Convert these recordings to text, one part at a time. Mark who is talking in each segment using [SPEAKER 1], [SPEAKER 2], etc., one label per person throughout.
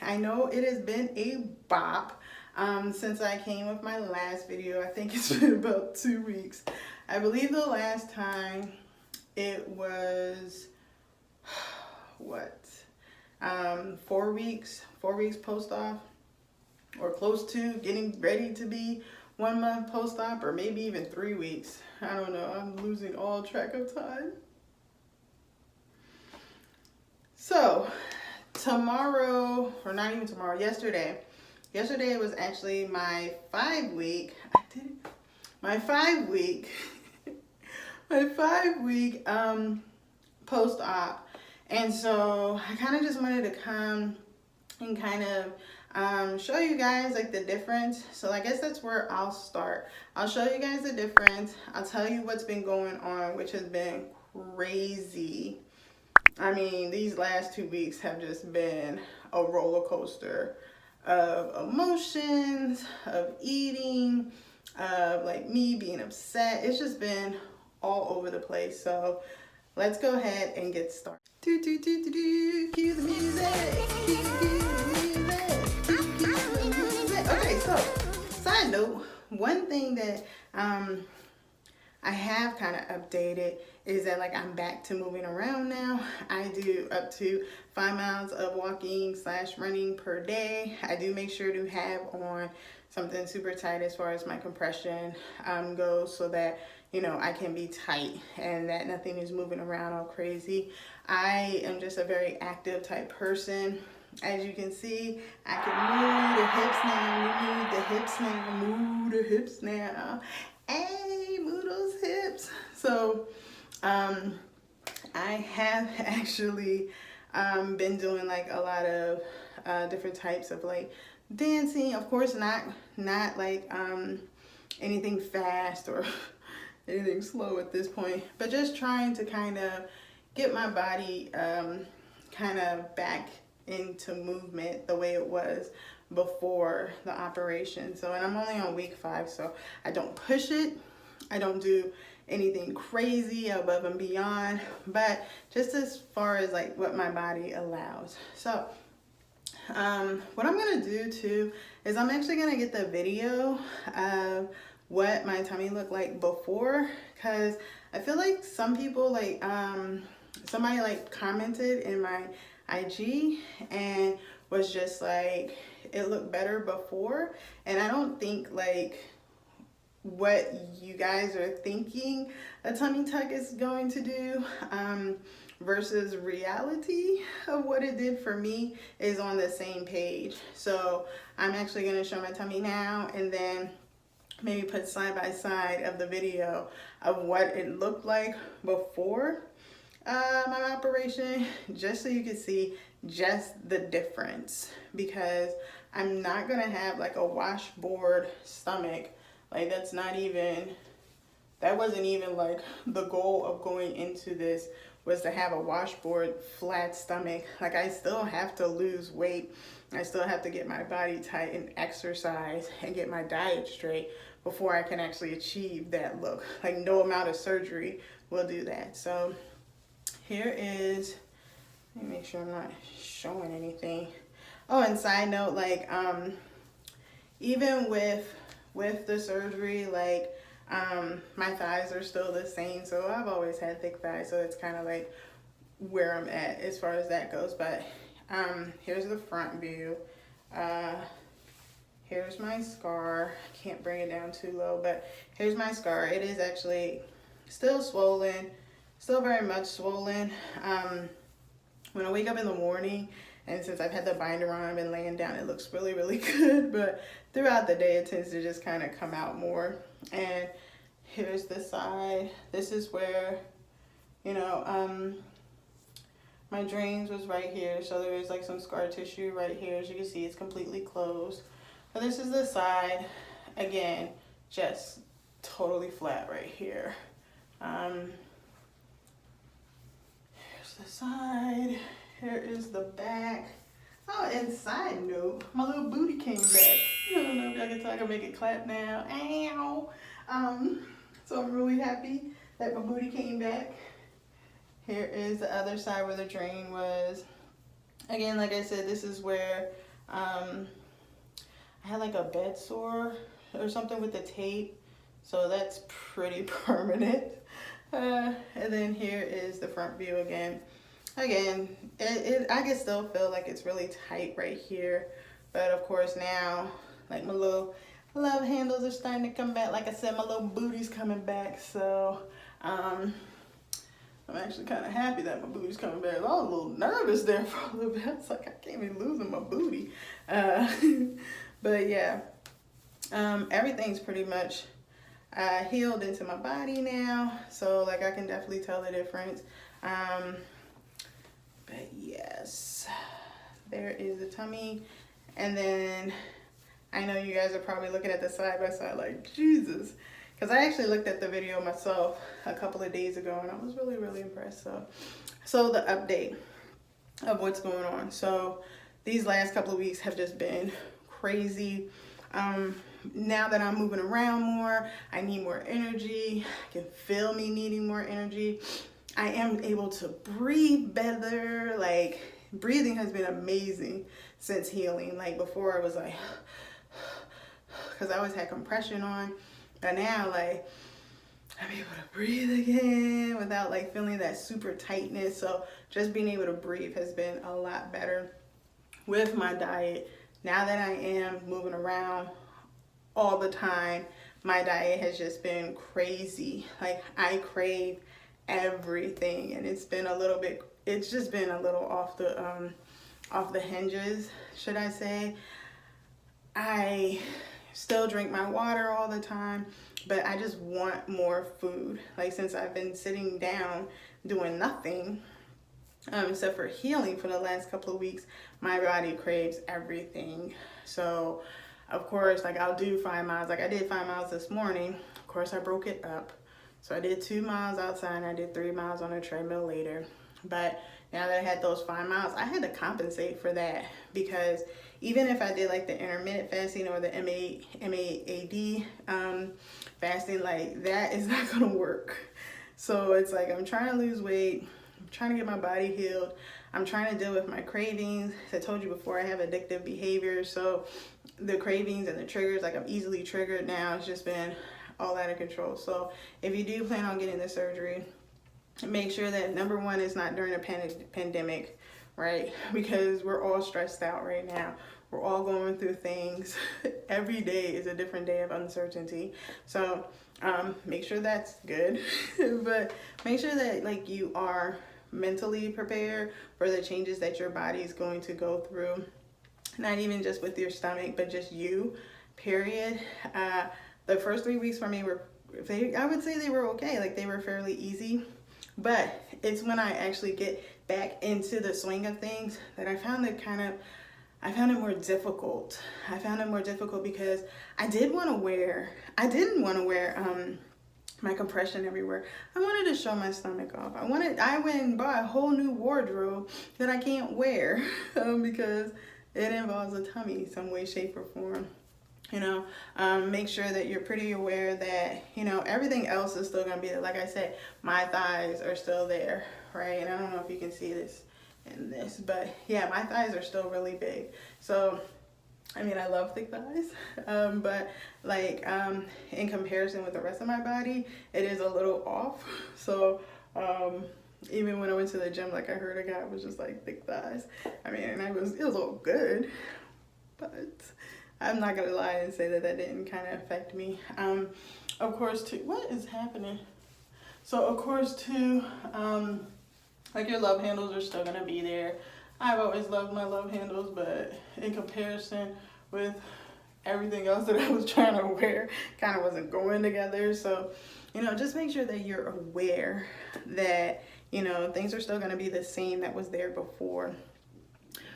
[SPEAKER 1] I know it has been a bop since I came with my last video. I think it's been about 2 weeks. I believe the last time it was, what, 4 weeks post-op, or close to, getting ready to be 1 month post-op, or maybe even 3 weeks. I don't know, I'm losing all track of time. So tomorrow, or not even tomorrow, yesterday was actually my 5-week, my 5-week post-op. And so I kind of just wanted to come and kind of show you guys like the difference. So I guess that's where I'll start. I'll show you guys the difference. I'll tell you what's been going on, which has been crazy. I mean, these last 2 weeks have just been a roller coaster of emotions, of eating, of like me being upset. It's just been all over the place. So let's go ahead and get started. Cue the music. Cue the music. Okay, so side note, one thing that I have kind of updated is that like I'm back to moving around now. I do up to 5 miles of walking / running per day. I do make sure to have on something super tight as far as my compression goes, so that, you know, I can be tight and that nothing is moving around all crazy. I am just a very active type person. As you can see, I can move the hips now, move the hips now. Hey, move those hips. So I have actually been doing like a lot of different types of like dancing. Of course, not like anything fast or anything slow at this point, but just trying to kind of get my body kind of back into movement the way it was before the operation. So, and I'm only on week 5, so I don't push it. I don't do anything crazy above and beyond, but just as far as like what my body allows. So what I'm gonna do too is I'm actually gonna get the video of what my tummy looked like before, because I feel like some people like somebody like commented in my IG and was just like, it looked better before, and I don't think like what you guys are thinking a tummy tuck is going to do versus reality of what it did for me is on the same page. So I'm actually going to show my tummy now, and then maybe put side by side of the video of what it looked like before my operation, just so you can see just the difference, because I'm not gonna have like a washboard stomach. Like that wasn't even like the goal of going into this, was to have a washboard flat stomach. Like I still have to lose weight. I still have to get my body tight and exercise and get my diet straight before I can actually achieve that look. Like no amount of surgery will do that. So here is, let me make sure I'm not showing anything. Oh, and side note, like even with the surgery, like my thighs are still the same. So I've always had thick thighs, so it's kind of like where I'm at as far as that goes. But here's the front view. Here's my scar. I can't bring it down too low, but here's my scar. It is actually still swollen, still very much swollen. When I wake up in the morning, and since I've had the binder on, I've been laying down, it looks really, really good. But throughout the day, it tends to just kind of come out more. And here's the side. This is where, you know, my drains was right here. So there is like some scar tissue right here. As you can see, it's completely closed. But this is the side. Again, just totally flat right here. Here's the side. Here is the back. Oh, and side note, my little booty came back. I don't know if y'all can tell, I can make it clap now. Ow. So I'm really happy that my booty came back. Here is the other side where the drain was. Again, like I said, this is where I had like a bed sore or something with the tape, so that's pretty permanent. And then here is the front view again. Again, I can still feel like it's really tight right here, but of course now, like my little love handles are starting to come back. Like I said, my little booty's coming back, so I'm actually kind of happy that my booty's coming back. I was a little nervous there for a little bit. I was like, I can't be losing my booty. But yeah, everything's pretty much healed into my body now, so like I can definitely tell the difference. But yes, there is the tummy. And then I know you guys are probably looking at the side by side like, Jesus. Because I actually looked at the video myself a couple of days ago and I was really, really impressed. So the update of what's going on. So these last couple of weeks have just been crazy. Now that I'm moving around more, I need more energy. I can feel me needing more energy. I am able to breathe better. Like, breathing has been amazing since healing. Like, before I was like, because I always had compression on. But now, like, I'm able to breathe again without like feeling that super tightness. So just being able to breathe has been a lot better with my diet. Now that I am moving around all the time, my diet has just been crazy. Like, I crave everything, and it's just been a little off the hinges, should I say. I still drink my water all the time, but I just want more food. Like, since I've been sitting down doing nothing except for healing for the last couple of weeks, my body craves everything. So of course, like, I'll do 5 miles. Like, I did 5 miles this morning. Of course, I broke it up. So I did 2 miles outside and I did 3 miles on a treadmill later. But now that I had those 5 miles, I had to compensate for that, because even if I did like the intermittent fasting or the MAAD fasting, like, that is not gonna work. So it's like, I'm trying to lose weight, I'm trying to get my body healed, I'm trying to deal with my cravings. As I told you before, I have addictive behavior, so the cravings and the triggers, like, I'm easily triggered now. It's just been all out of control. So if you do plan on getting the surgery, make sure that number one, is not during a pandemic, right? Because we're all stressed out right now. We're all going through things. Every day is a different day of uncertainty. So make sure that's good. But make sure that, like, you are mentally prepared for the changes that your body is going to go through. Not even just with your stomach, but just you, period. The first 3 weeks for me I would say they were okay. Like, they were fairly easy. But it's when I actually get back into the swing of things that I found it more difficult. I found it more difficult because I didn't want to wear my compression everywhere. I wanted to show my stomach off. I went and bought a whole new wardrobe that I can't wear because it involves a tummy some way, shape, or form. Make sure that you're pretty aware that, everything else is still going to be there. Like I said, my thighs are still there, right? And I don't know if you can see this in this, but yeah, my thighs are still really big. So, I mean, I love thick thighs, but like, in comparison with the rest of my body, it is a little off. So, even when I went to the gym, like, I heard a guy was just like, thick thighs. I mean, and it was all good, but I'm not gonna lie and say that didn't kind of affect me. Of course, too, what is happening? So, of course, too, like, your love handles are still gonna be there. I've always loved my love handles, but in comparison with everything else that I was trying to wear, kind of wasn't going together. So, just make sure that you're aware that, things are still gonna be the same that was there before.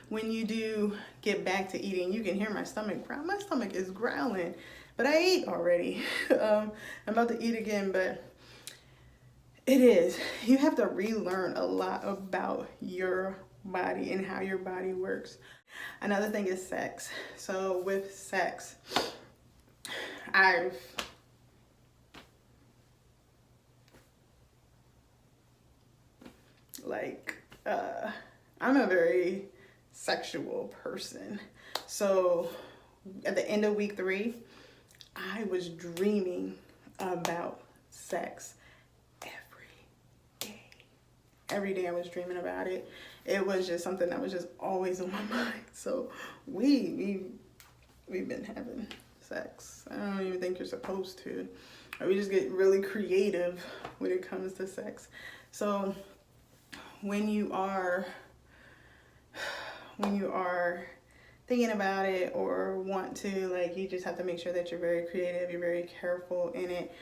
[SPEAKER 1] When you do get back to eating, you can hear my stomach growl. My stomach is growling, but I ate already. I'm about to eat again, but you have to relearn a lot about your body and how your body works. Another thing is sex. So with sex, I'm a very sexual person. So at the end of week 3, I was dreaming about sex every day. Every day I was dreaming about it. It was just something that was just always on my mind. So we've been having sex. I don't even think you're supposed to. We just get really creative when it comes to sex. So when you are thinking about it or want to, like, you just have to make sure that you're very creative, you're very careful in it.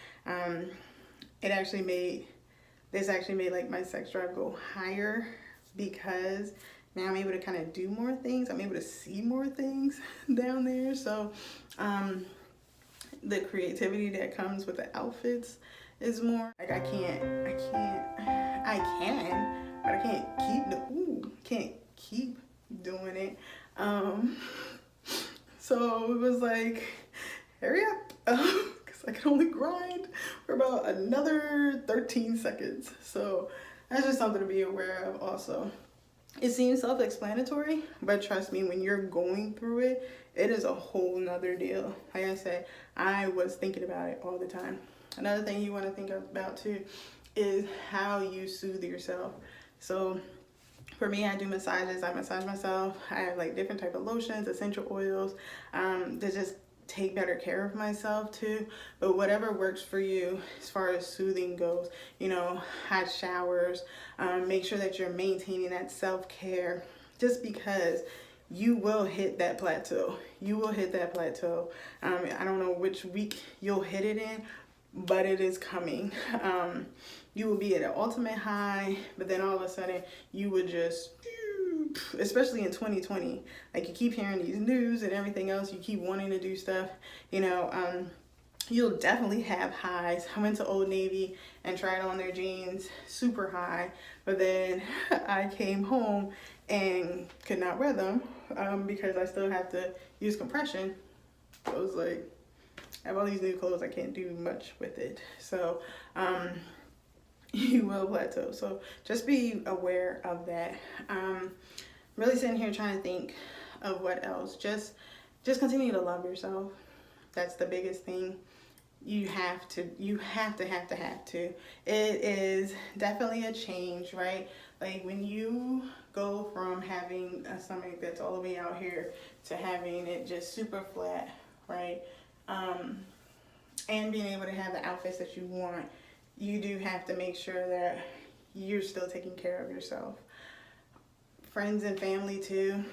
[SPEAKER 1] This actually made like my sex drive go higher, because now I'm able to kind of do more things. I'm able to see more things down there. So the creativity that comes with the outfits is more like I can, but I can't keep doing it. So it was like, hurry up, because I can only grind for about another 13 seconds. So that's just something to be aware of also. It seems self-explanatory, but trust me, when you're going through it, it is a whole nother deal. Like I said, I was thinking about it all the time. Another thing you want to think about too is how you soothe yourself. So for me, I do massages. I massage myself. I have like different type of lotions, essential oils, to just take better care of myself too. But whatever works for you as far as soothing goes, you know, hot showers, make sure that you're maintaining that self-care, just because you will hit that plateau. You will hit that plateau. I don't know which week you'll hit it in, but it is coming. You will be at an ultimate high, but then all of a sudden you would just, especially in 2020, like you keep hearing these news and everything else, you keep wanting to do stuff, you know, you'll definitely have highs. I went to Old Navy and tried on their jeans, super high, but then I came home and could not wear them because I still have to use compression. I was like, I have all these new clothes, I can't do much with it. So you will plateau. So just be aware of that. Really sitting here trying to think of what else. Just continue to love yourself. That's the biggest thing. You have to. It is definitely a change, right? Like when you go from having a stomach that's all the way out here to having it just super flat, right? And being able to have the outfits that you want, you do have to make sure that you're still taking care of yourself. Friends and family too.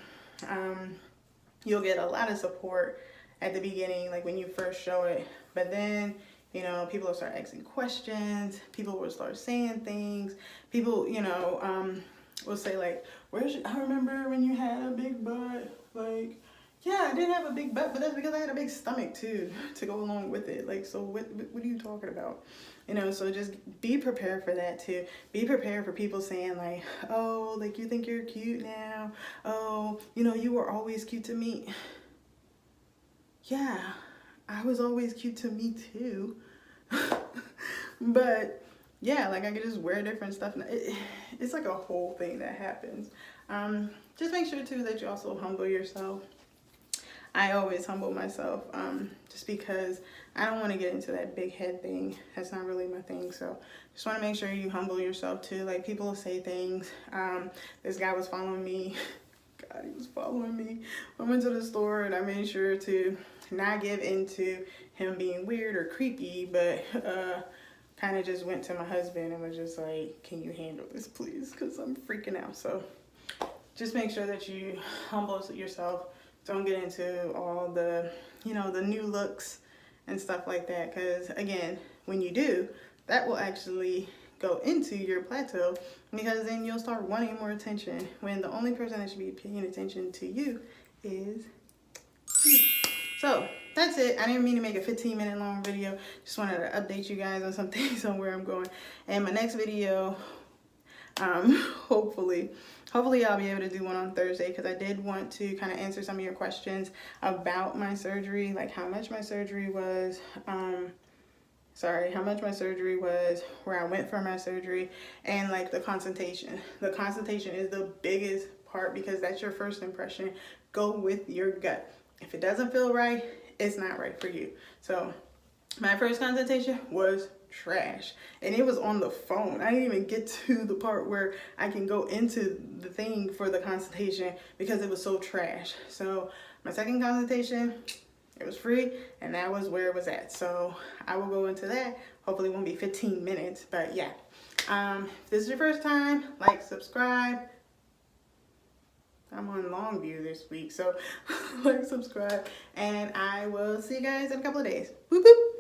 [SPEAKER 1] You'll get a lot of support at the beginning, like when you first show it, but then, you know, people will start asking questions, people will start saying things, people, you know, will say like, I remember when you had a big butt, like, yeah, I did have a big butt, but that's because I had a big stomach too, to go along with it. Like, so what are you talking about? You know, so just be prepared for that too. Be prepared for people saying like, oh, like you think you're cute now? Oh, you know, you were always cute to me. Yeah, I was always cute to me too. But yeah, like I could just wear different stuff. It's like a whole thing that happens. Just make sure too that you also humble yourself. I always humble myself, just because I don't want to get into that big head thing. That's not really my thing. So just want to make sure you humble yourself too. Like people will say things. This guy was following me. God, he was following me. I went to the store and I made sure to not give into him being weird or creepy, but kind of just went to my husband and was just like, can you handle this please? Because I'm freaking out. So just make sure that you humble yourself. Don't get into all the, you know, the new looks and stuff like that. Because again, when you do, that will actually go into your plateau, because then you'll start wanting more attention when the only person that should be paying attention to you is you. So that's it. I didn't mean to make a 15-minute long video. Just wanted to update you guys on some things on where I'm going. And my next video, hopefully I'll be able to do one on Thursday, because I did want to kind of answer some of your questions about my surgery, like how much my surgery was, where I went for my surgery, and like the consultation. The consultation is the biggest part, because that's your first impression go with your gut. If it doesn't feel right, it's not right for you. So my first consultation was trash, and it was on the phone. I didn't even get to the part where I can go into the thing for the consultation because it was so trash. So my second consultation, it was free, and that was where it was at. So I will go into that. Hopefully it won't be 15 minutes, but yeah. If this is your first time, like, subscribe. I'm on Longview this week, so like, subscribe, and I will see you guys in a couple of days. Whoop, whoop.